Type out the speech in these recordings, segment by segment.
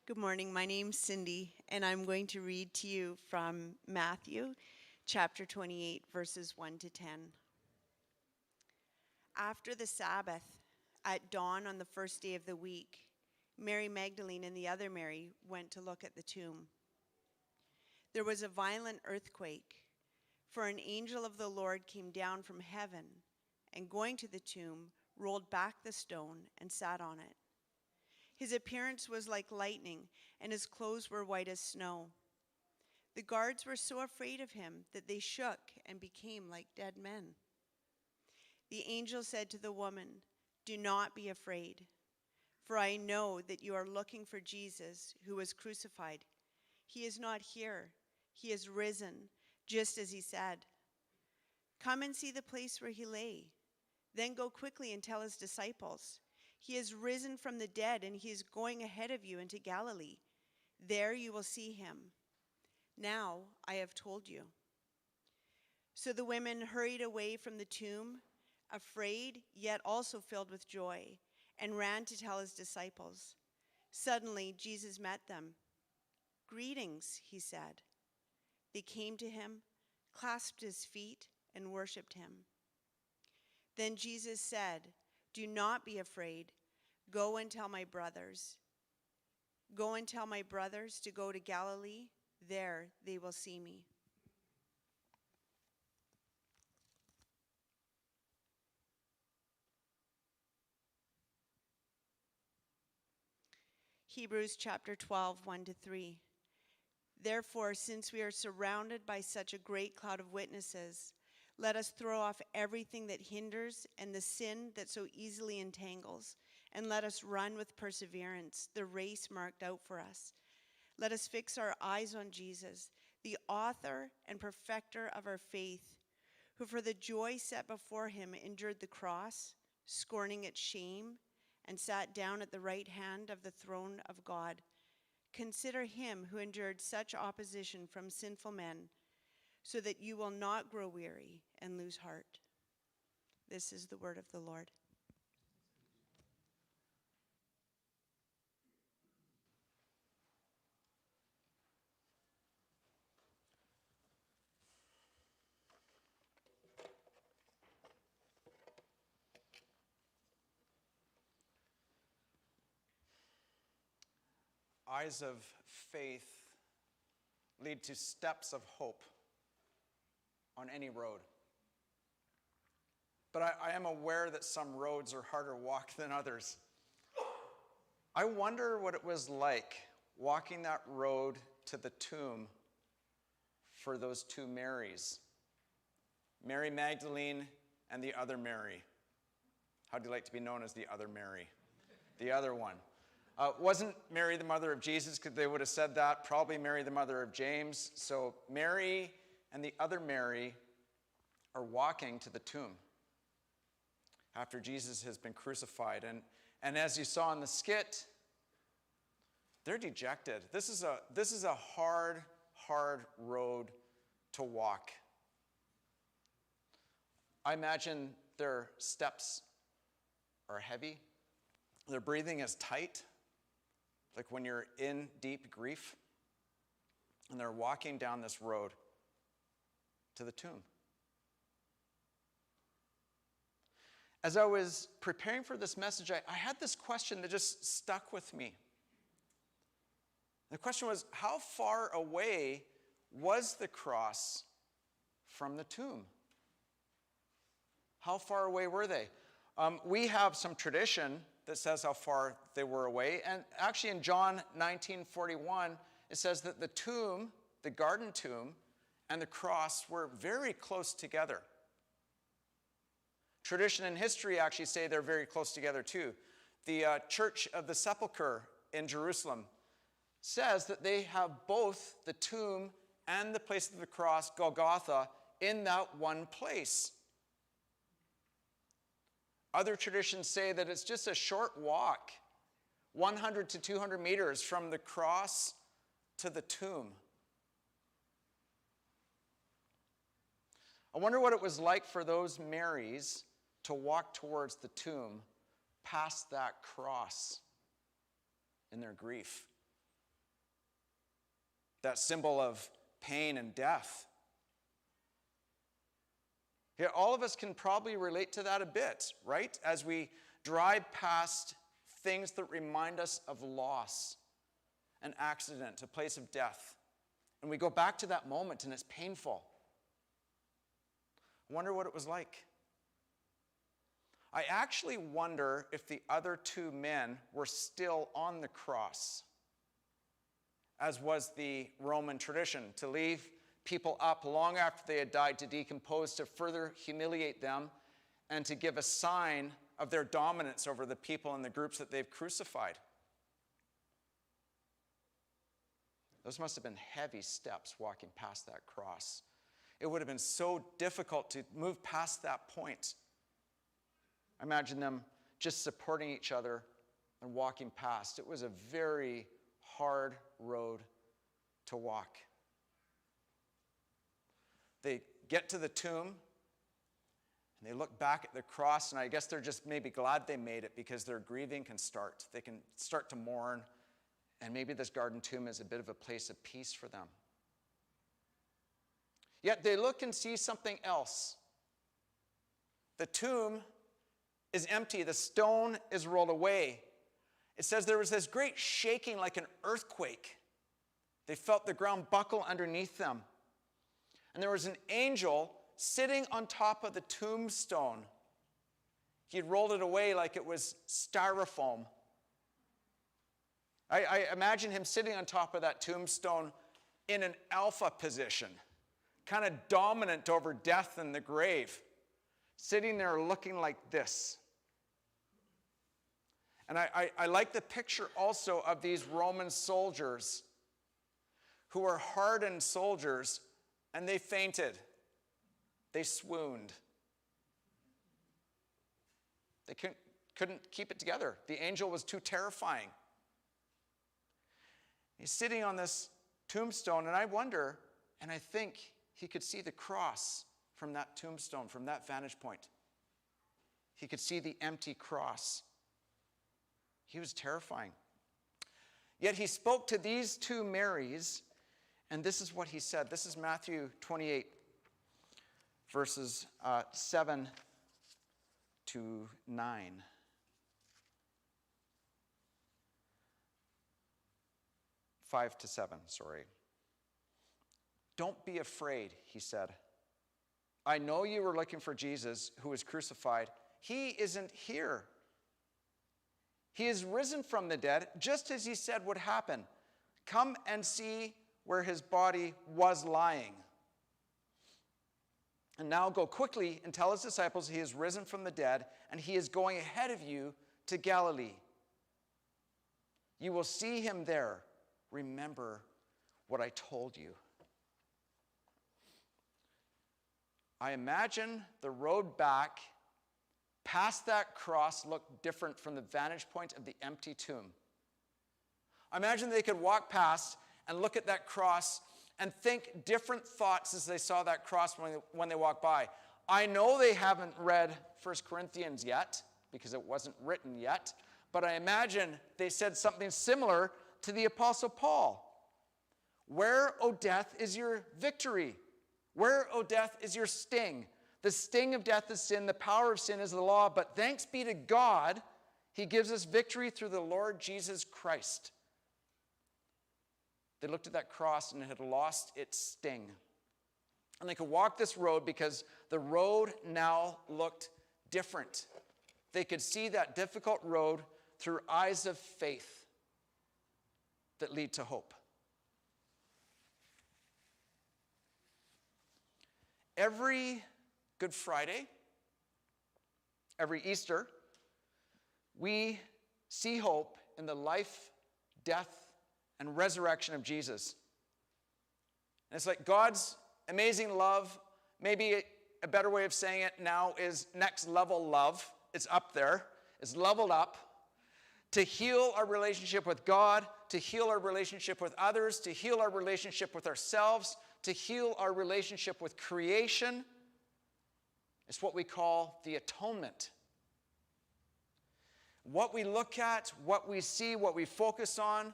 Good morning. My name's Cindy, and I'm going to read to you from Matthew chapter 28, verses 1 to 10. After the Sabbath, at dawn on the first day of the week, Mary Magdalene and the other Mary went to look at the tomb. There was a violent earthquake, for an angel of the Lord came down from heaven, and going to the tomb, rolled back the stone and sat on it. His appearance was like lightning, and his clothes were white as snow. The guards were so afraid of him that they shook and became like dead men. The angel said to the woman, "Do not be afraid, for I know that you are looking for Jesus who was crucified. He is not here. He is risen, just as he said. Come and see the place where he lay. Then go quickly and tell his disciples, 'He is risen from the dead, and he is going ahead of you into Galilee. There you will see him. Now I have told you.' So the women hurried away from the tomb, afraid, yet also filled with joy, and ran to tell his disciples. Suddenly Jesus met them. 'Greetings,' he said. They came to him, clasped his feet, and worshipped him. Then Jesus said, 'Do not be afraid. Go and tell my brothers. Go and tell my brothers to go to Galilee. There they will see me.'" Hebrews chapter 12, 1 to 3. Therefore, since we are surrounded by such a great cloud of witnesses, let us throw off everything that hinders and the sin that so easily entangles, and let us run with perseverance the race marked out for us. Let us fix our eyes on Jesus, the author and perfecter of our faith, who for the joy set before him endured the cross, scorning its shame, and sat down at the right hand of the throne of God. Consider him who endured such opposition from sinful men, so that you will not grow weary and lose heart. This is the word of the Lord. Eyes of faith lead to steps of hope on any road. But I am aware that some roads are harder walked than others. I wonder what it was like walking that road to the tomb for those two Marys, Mary Magdalene and the other Mary. How'd you like to be known as the other Mary? The other one. Wasn't Mary the mother of Jesus? Because they would have said that. Probably Mary the mother of James. So Mary and the other Mary are walking to the tomb after Jesus has been crucified. And as you saw in the skit, they're dejected. This is a hard road to walk. I imagine their steps are heavy. Their breathing is tight, like when you're in deep grief, and they're walking down this road to the tomb. As I was preparing for this message, I had this question that just stuck with me. The question was, how far away was the cross from the tomb? How far away were they? We have some tradition that says how far they were away. And actually in John 19:41, it says that the tomb, the garden tomb, and the cross were very close together. Tradition and history actually say they're very close together too. The Church of the Sepulchre in Jerusalem says that they have both the tomb and the place of the cross, Golgotha, in that one place. Other traditions say that it's just a short walk, 100 to 200 meters from the cross to the tomb. I wonder what it was like for those Marys to walk towards the tomb past that cross in their grief. that symbol of pain and death. Yeah, all of us can probably relate to that a bit, right? As we drive past things that remind us of loss, an accident, a place of death. And we go back to that moment and it's painful. I wonder what it was like. I actually wonder if the other two men were still on the cross, as was the Roman tradition, to leave people up long after they had died to decompose, to further humiliate them, and to give a sign of their dominance over the people and the groups that they've crucified. Those must have been heavy steps walking past that cross. It would have been so difficult to move past that point. I imagine them just supporting each other and walking past. It was a very hard road to walk. They get to the tomb, and they look back at the cross, and I guess they're just maybe glad they made it because their grieving can start. They can start to mourn, and maybe this garden tomb is a bit of a place of peace for them. Yet they look and see something else. The tomb is empty. The stone is rolled away. It says there was this great shaking like an earthquake. They felt the ground buckle underneath them. And there was an angel sitting on top of the tombstone. He had rolled it away like it was styrofoam. I imagine him sitting on top of that tombstone in an alpha position, kind of dominant over death and the grave, sitting there looking like this. And I like the picture also of these Roman soldiers who were hardened soldiers, and they fainted. They swooned. They couldn't keep it together. The angel was too terrifying. He's sitting on this tombstone, and I wonder, and I think he could see the cross from that tombstone, from that vantage point. He could see the empty cross. He was terrifying. Yet he spoke to these two Marys, and this is what he said. This is Matthew 28, verses 7 to 9. Five to 7, sorry. Don't be afraid, he said. I know you were looking for Jesus who was crucified. He isn't here. He is risen from the dead, just as he said would happen. Come and see where his body was lying. And now go quickly and tell his disciples he is risen from the dead, and he is going ahead of you to Galilee. You will see him there. Remember what I told you. I imagine the road back past that cross looked different from the vantage point of the empty tomb. I imagine they could walk past and look at that cross and think different thoughts as they saw that cross when they walk by. I know they haven't read 1 Corinthians yet because it wasn't written yet, but I imagine they said something similar to the Apostle Paul. Where, O death, is your victory? Where, O death, is your sting? The sting of death is sin. The power of sin is the law. But thanks be to God, he gives us victory through the Lord Jesus Christ. They looked at that cross and it had lost its sting. And they could walk this road because the road now looked different. They could see that difficult road through eyes of faith that lead to hope. Every Good Friday, every Easter, we see hope in the life, death, and resurrection of Jesus. And it's like God's amazing love, maybe a better way of saying it now is next level love. It's up there. It's leveled up to heal our relationship with God, to heal our relationship with others, to heal our relationship with ourselves, to heal our relationship with creation. It's what we call the atonement. What we look at, what we see, what we focus on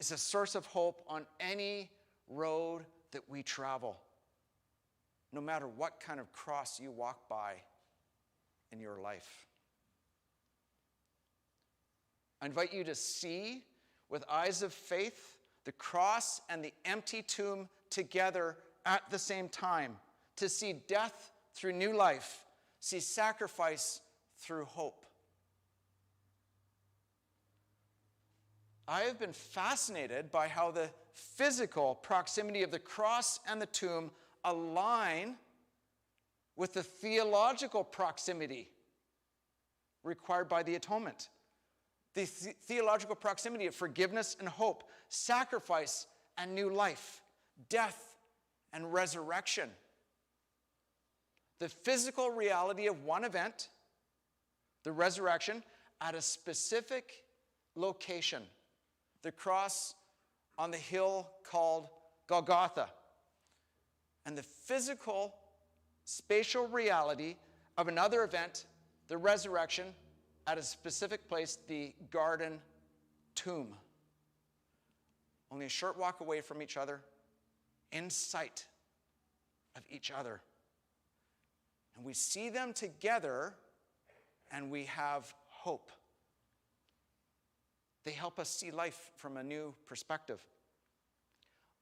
is a source of hope on any road that we travel, no matter what kind of cross you walk by in your life. I invite you to see with eyes of faith the cross and the empty tomb together at the same time, to see death through new life, see sacrifice through hope. I have been fascinated by how the physical proximity of the cross and the tomb align with the theological proximity required by the atonement. The theological proximity of forgiveness and hope, sacrifice and new life, death and resurrection. The physical reality of one event, the resurrection, at a specific location. The cross on the hill called Golgotha. And the physical, spatial reality of another event, the resurrection, at a specific place, the garden tomb. Only a short walk away from each other, in sight of each other. And we see them together, and we have hope. They help us see life from a new perspective.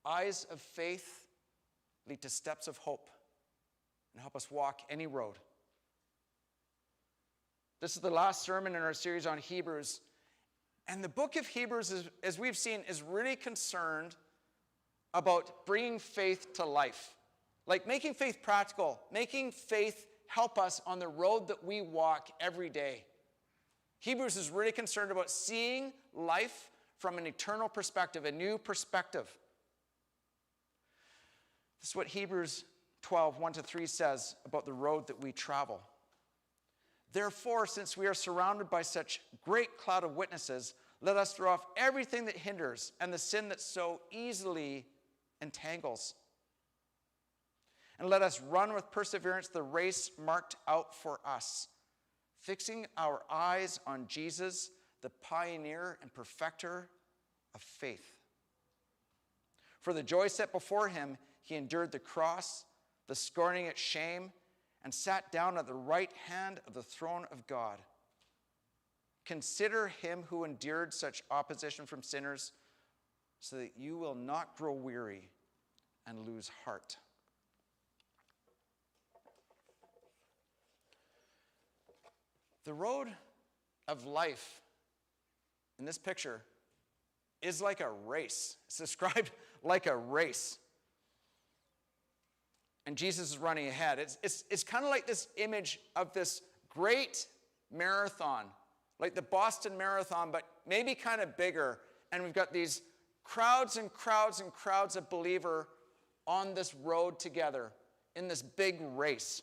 Eyes of faith lead to steps of hope and help us walk any road. This is the last sermon in our series on Hebrews. And the book of Hebrews, as we've seen, is really concerned about bringing faith to life. Like making faith practical, making faith help us on the road that we walk every day. Hebrews is really concerned about seeing life from an eternal perspective, a new perspective. This is what Hebrews 12, 1-3 says about the road that we travel. Therefore, since we are surrounded by such great cloud of witnesses, let us throw off everything that hinders and the sin that so easily entangles. And let us run with perseverance the race marked out for us, fixing our eyes on Jesus, the pioneer and perfecter of faith. For the joy set before him, he endured the cross, the scorning its shame, and sat down at the right hand of the throne of God. Consider him who endured such opposition from sinners, so that you will not grow weary and lose heart. The road of life in this picture is like a race. It's described like a race. And Jesus is running ahead. It's kind of like this image of this great marathon, like the Boston Marathon, but maybe kind of bigger. And we've got these crowds and crowds and crowds of believers on this road together in this big race.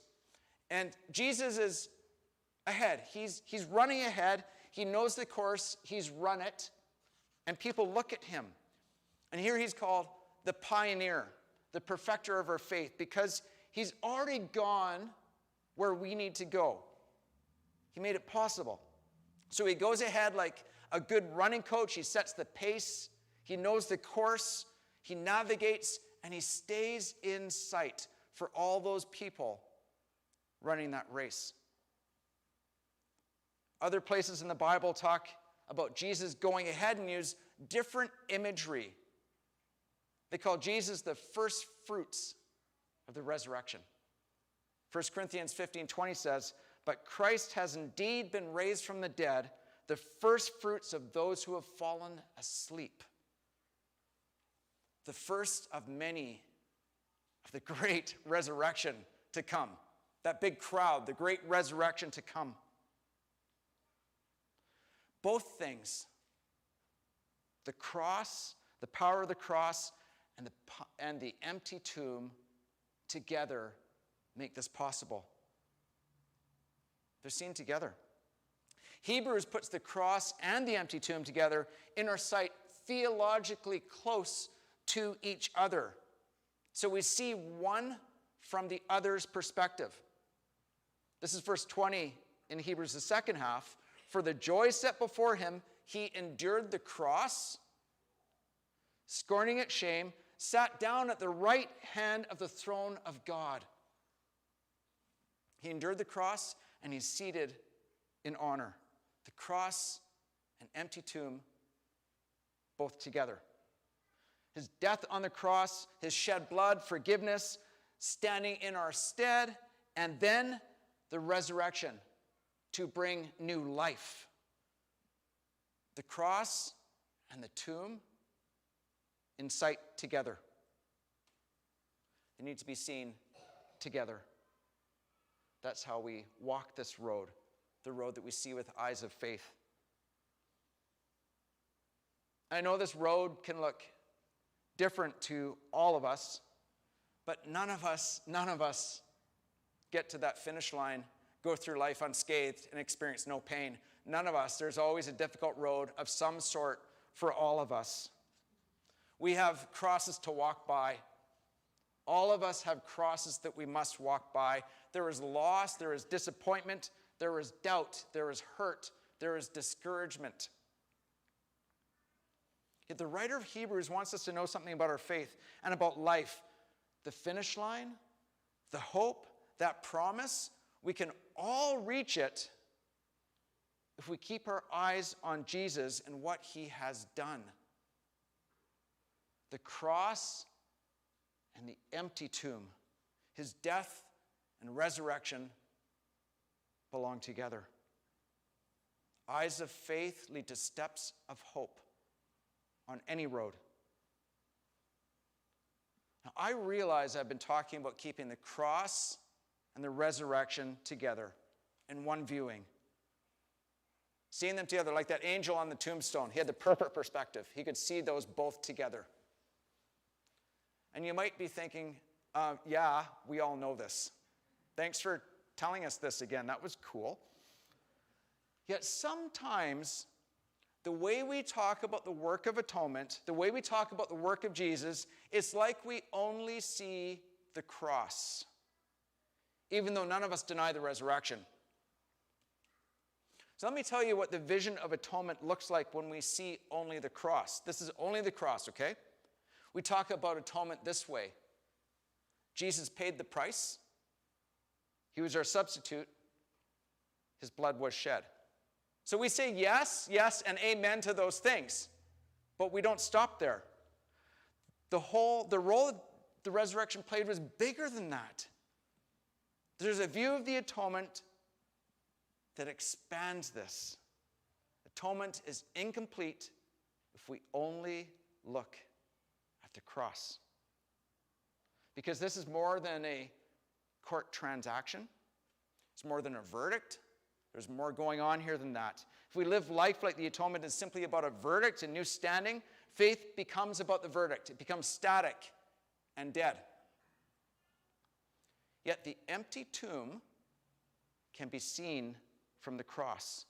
And Jesus is ahead. He's running ahead. He knows the course. He's run it. And people look at him. And here he's called the pioneer, the perfecter of our faith, because he's already gone where we need to go. He made it possible. So he goes ahead like a good running coach. He sets the pace. He knows the course. He navigates, and he stays in sight for all those people running that race. Other places in the Bible talk about Jesus going ahead and use different imagery. They call Jesus the first fruits of the resurrection. 1 Corinthians 15:20 says, "But Christ has indeed been raised from the dead, the first fruits of those who have fallen asleep." The first of many of the great resurrection to come. That big crowd, the great resurrection to come. Both things, the cross, the power of the cross, and the empty tomb together make this possible. They're seen together. Hebrews puts the cross and the empty tomb together in our sight, theologically close to each other. So we see one from the other's perspective. This is verse 20 in Hebrews, the second half. For the joy set before him, he endured the cross, scorning its shame, sat down at the right hand of the throne of God. He endured the cross, and he's seated in honor. The cross and empty tomb, both together. His death on the cross, his shed blood, forgiveness, standing in our stead, and then the resurrection to bring new life. The cross and the tomb in sight together. They need to be seen together. That's how we walk this road, the road that we see with eyes of faith. I know this road can look different to all of us, but none of us get to that finish line, go through life unscathed, and experience no pain. None of us. There's always a difficult road of some sort for all of us. We have crosses to walk by. All of us have crosses that we must walk by. There is loss, there is disappointment, there is doubt, there is hurt, there is discouragement. Yet the writer of Hebrews wants us to know something about our faith and about life. The finish line, the hope, that promise, we can all reach it if we keep our eyes on Jesus and what he has done. The cross and the empty tomb, his death and resurrection belong together. Eyes of faith lead to steps of hope on any road. Now, I realize I've been talking about keeping the cross and the resurrection together in one viewing. Seeing them together like that angel on the tombstone. He had the perfect perspective. He could see those both together. And you might be thinking, yeah, we all know this. Thanks for telling us this again. That was cool. Yet sometimes the way we talk about the work of atonement, the way we talk about the work of Jesus, it's like we only see the cross, even though none of us deny the resurrection. So let me tell you what the vision of atonement looks like when we see only the cross. This is only the cross, okay? We talk about atonement this way. Jesus paid the price. He was our substitute. His blood was shed. So we say yes, yes, and amen to those things. But we don't stop there. The role the resurrection played was bigger than that. There's a view of the atonement that expands this. Atonement is incomplete if we only look at the cross. Because this is more than a court transaction. It's more than a verdict. There's more going on here than that. If we live life like the atonement is simply about a verdict and new standing, faith becomes about the verdict. It becomes static and dead. Yet the empty tomb can be seen from the cross.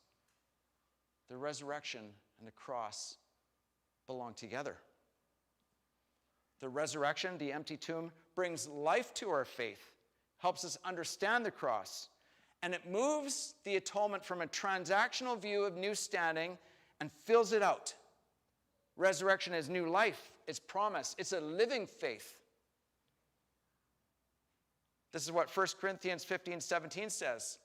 The resurrection and the cross belong together. The resurrection, the empty tomb, brings life to our faith, helps us understand the cross, and it moves the atonement from a transactional view of new standing and fills it out. Resurrection is new life, it's promise, it's a living faith. This is what 1 Corinthians 15:17 says.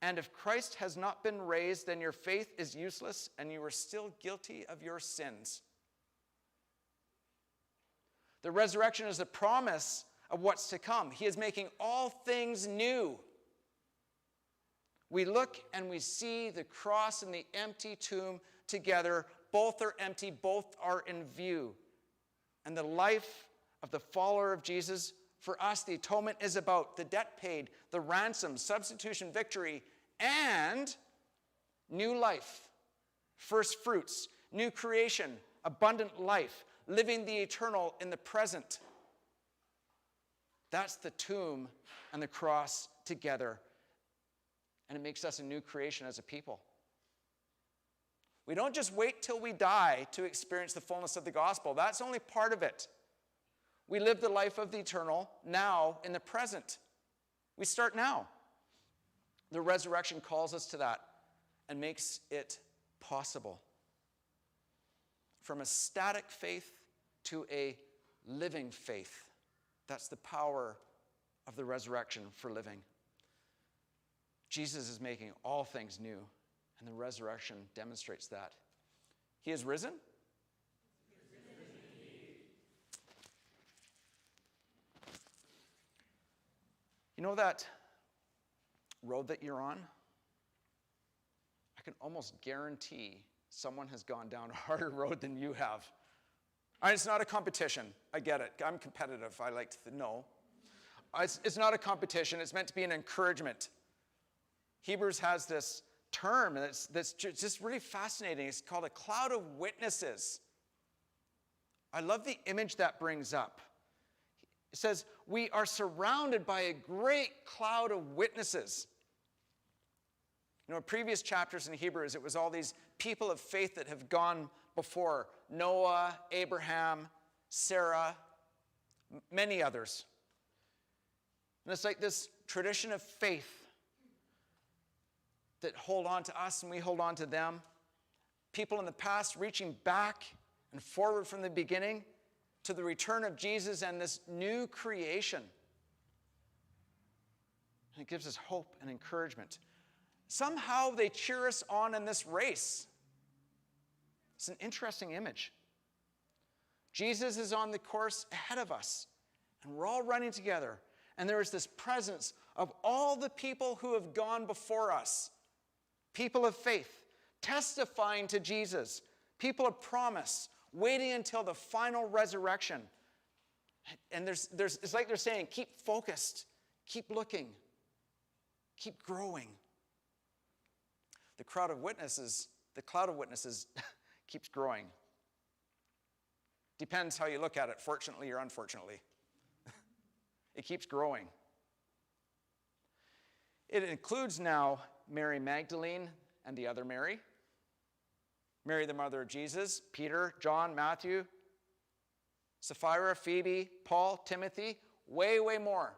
And if Christ has not been raised, then your faith is useless and you are still guilty of your sins. The resurrection is a promise of what's to come. He is making all things new. We look and we see the cross and the empty tomb together. Both are empty, both are in view. And the life of the follower of Jesus, for us, the atonement is about the debt paid, the ransom, substitution, victory, and new life, first fruits, new creation, abundant life, living the eternal in the present. That's the tomb and the cross together. And it makes us a new creation as a people. We don't just wait till we die to experience the fullness of the gospel. That's only part of it. We live the life of the eternal now in the present. We start now. The resurrection calls us to that and makes it possible. From a static faith to a living faith. That's the power of the resurrection for living. Jesus is making all things new, and the resurrection demonstrates that. He is risen. You know that road that you're on? I can almost guarantee someone has gone down a harder road than you have. And it's not a competition. I get it. I'm competitive. I like to know. It's not a competition. It's meant to be an encouragement. Hebrews has this term that's just really fascinating. It's called a cloud of witnesses. I love the image that brings up. It says, we are surrounded by a great cloud of witnesses. You know, in previous chapters in Hebrews, it was all these people of faith that have gone before. Noah, Abraham, Sarah, many others. And it's like this tradition of faith that hold on to us and we hold on to them. People in the past reaching back and forward from the beginning to the return of Jesus and this new creation. And it gives us hope and encouragement. Somehow they cheer us on in this race. It's an interesting image. Jesus is on the course ahead of us, and we're all running together. And there is this presence of all the people who have gone before us, people of faith, testifying to Jesus, people of promise, waiting until the final resurrection. And it's like they're saying, keep focused, keep looking, keep growing. The cloud of witnesses keeps growing. Depends how you look at it, fortunately or unfortunately. It keeps growing. It includes now Mary Magdalene and the other Mary. Mary, the mother of Jesus, Peter, John, Matthew, Sapphira, Phoebe, Paul, Timothy, way, way more.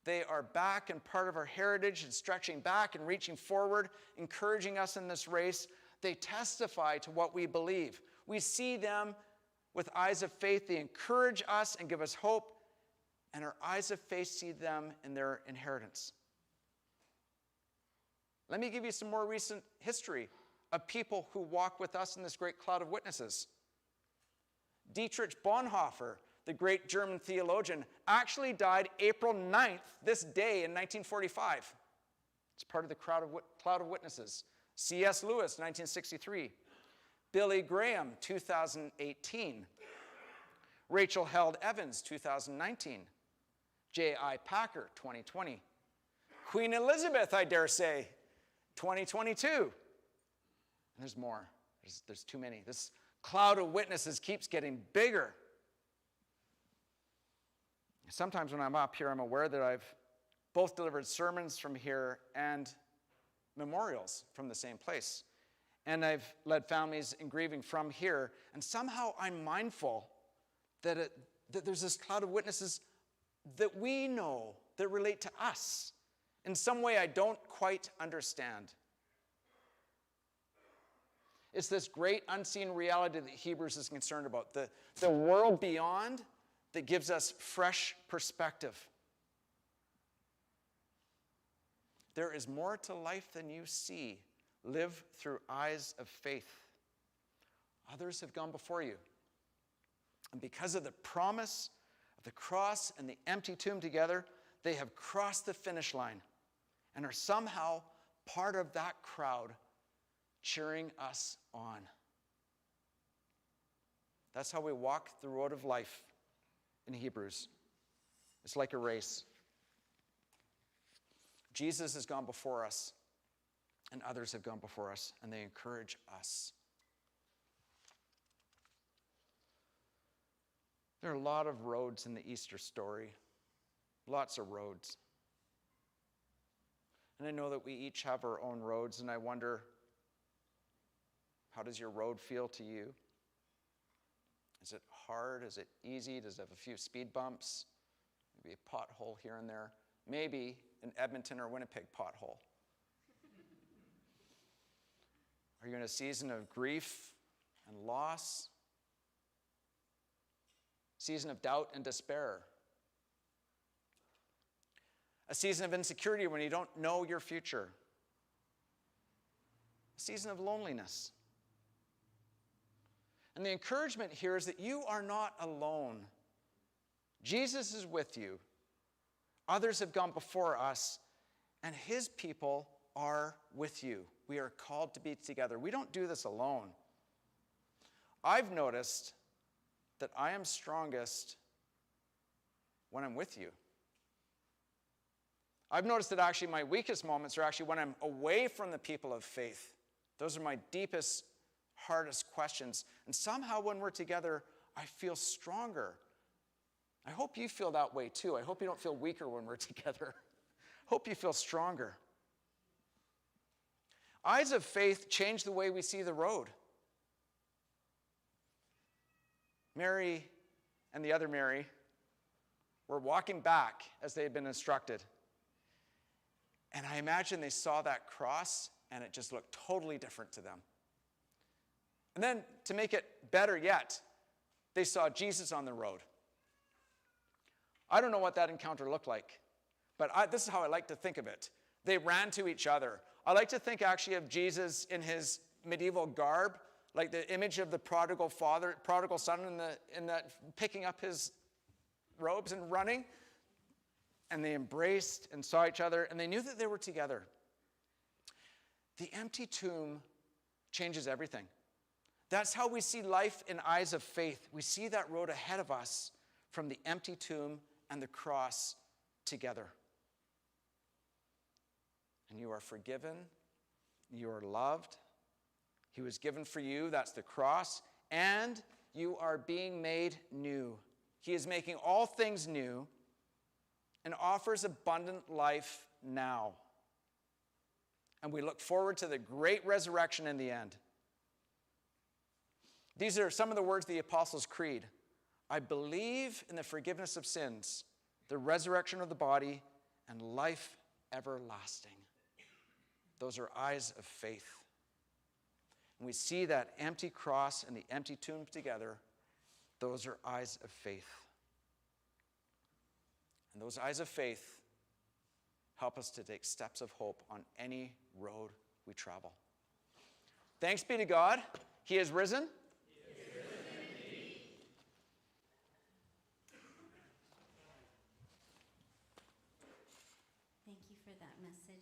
They are back and part of our heritage and stretching back and reaching forward, encouraging us in this race. They testify to what we believe. We see them with eyes of faith. They encourage us and give us hope, and our eyes of faith see them in their inheritance. Let me give you some more recent history of people who walk with us in this great cloud of witnesses. Dietrich Bonhoeffer, the great German theologian, actually died April 9th, this day in 1945. It's part of the cloud of witnesses. C.S. Lewis, 1963. Billy Graham, 2018. Rachel Held Evans, 2019. J.I. Packer, 2020. Queen Elizabeth, I dare say, 2022. And there's more. There's too many. This cloud of witnesses keeps getting bigger. Sometimes when I'm up here, I'm aware that I've both delivered sermons from here and memorials from the same place. And I've led families in grieving from here. And somehow I'm mindful that there's this cloud of witnesses that we know, that relate to us in some way I don't quite understand. It's this great unseen reality that Hebrews is concerned about, the world beyond that gives us fresh perspective. There is more to life than you see. Live through eyes of faith. Others have gone before you. And because of the promise of the cross and the empty tomb together, they have crossed the finish line and are somehow part of that crowd cheering us on. That's how we walk the road of life in Hebrews. It's like a race. Jesus has gone before us, and others have gone before us, and they encourage us. There are a lot of roads in the Easter story. Lots of roads. And I know that we each have our own roads, and I wonder, how does your road feel to you? Is it hard? Is it easy? Does it have a few speed bumps? Maybe a pothole here and there? Maybe an Edmonton or Winnipeg pothole. Are you in a season of grief and loss? season of doubt and despair, a season of insecurity when you don't know your future, a season of loneliness. And the encouragement here is that you are not alone. Jesus is with you. Others have gone before us, and his people are with you. We are called to be together. We don't do this alone. I've noticed that I am strongest when I'm with you. I've noticed that actually my weakest moments are actually when I'm away from the people of faith. Those are my deepest, hardest questions. And somehow when we're together, I feel stronger. I hope you feel that way too. I hope you don't feel weaker when we're together. Hope you feel stronger. Eyes of faith change the way we see the road. Mary and the other Mary were walking back as they had been instructed. And I imagine they saw that cross and it just looked totally different to them. And then to make it better yet, they saw Jesus on the road. I don't know what that encounter looked like, but this is how I like to think of it. They ran to each other. I like to think actually of Jesus in his medieval garb, like the image of the prodigal son in that picking up his robes and running. And they embraced and saw each other, and they knew that they were together. The empty tomb changes everything. That's how we see life in eyes of faith. We see that road ahead of us from the empty tomb and the cross together. And you are forgiven. You are loved. He was given for you. That's the cross. And you are being made new. He is making all things new and offers abundant life now. And we look forward to the great resurrection in the end. These are some of the words of the Apostles' Creed. I believe in the forgiveness of sins, the resurrection of the body, and life everlasting. Those are eyes of faith. And we see that empty cross and the empty tomb together. Those are eyes of faith. And those eyes of faith help us to take steps of hope on any road we travel. Thanks be to God. He is risen.